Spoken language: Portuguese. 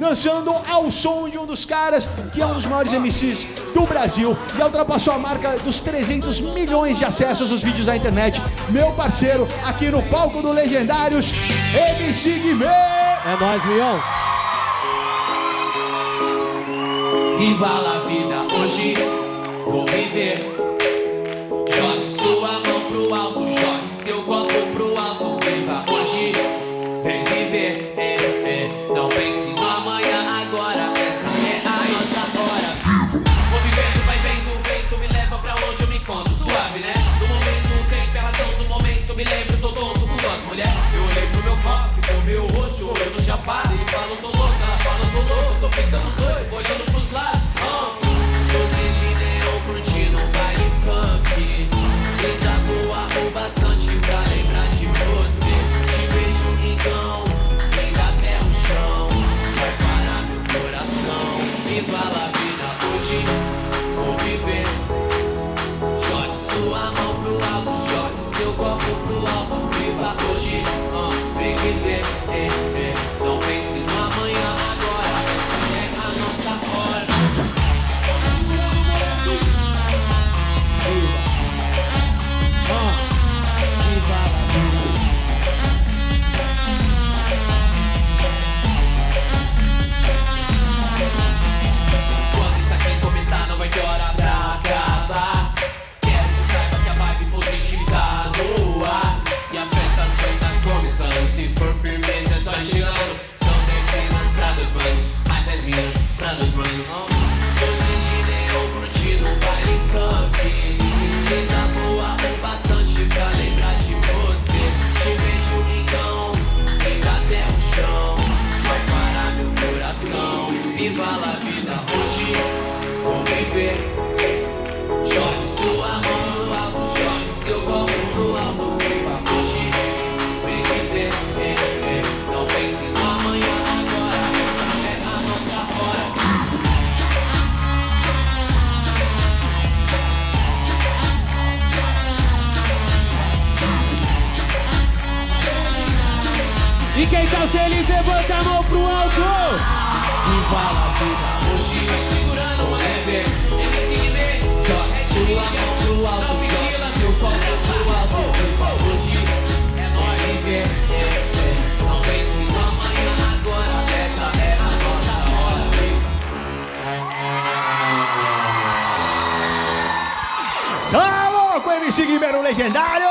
dançando ao som de um dos caras que é um dos maiores MCs do Brasil, já ultrapassou a marca dos 300 milhões de acessos aos vídeos da internet. Meu parceiro, aqui no palco do Legendários, MC Guimê. É nóis, Leão. Viva a vida, hoje vou viver. Jogue sua mão pro alto, jogue seu copo pro alto. Viva hoje, vem viver. Não pense no amanhã, agora essa é a nossa hora. Vou vivendo, vai vendo, o vento me leva pra onde eu me encontro. Suave, né? Do momento, o tempo é a razão do momento. Me lembro, tô tonto com duas mulheres. Eu olhei pro meu copo, ficou meio roxo. Eu tô chapado, ele fala, eu tô louco. Ela fala, eu tô louco, eu tô ficando doido. Olhando pros lados, luzes de neon curtindo um baile funk. Brisa boa o bastante pra lembrar de você. Te vejo, então, ainda até o chão. Vai parar meu coração. Viva a vida, hoje vou viver. Jogue sua mão pro alto, jogue seu copo pro alto. Viva hoje, vem viver. Não pense no amanhã, agora essa é a nossa hora. Quando isso aqui começar, não vai ter hora pra acabar. Quero que saiba que a vibe positiva está no ar. E a festa está começando. Se for firmeza, é só chegando. São 10 minas pra 2 manos, mais 10 minas pra 2 manos. Luzes de neon curtindo um baile funk. Brisa boa o bastante pra lembrar de você. Te vejo, então, ainda até o chão. Vai parar meu coração. Viva a vida, hoje vou viver. Jogue sua mão no alto, jogue seu copo no alto. Viva hoje, vem viver. Não pense no amanhã, agora essa é a nossa hora. E quem tá feliz, levanta a mão pro alto. Viva a vida, hoje vai segurando o leve. MC Guimê, jogue sua mão pro alto, jogue seu copo pro alto. Viva hoje, é nóis viver. Não pense no amanhã, agora essa é a nossa hora. Tá louco, MC Guimê no Legendário.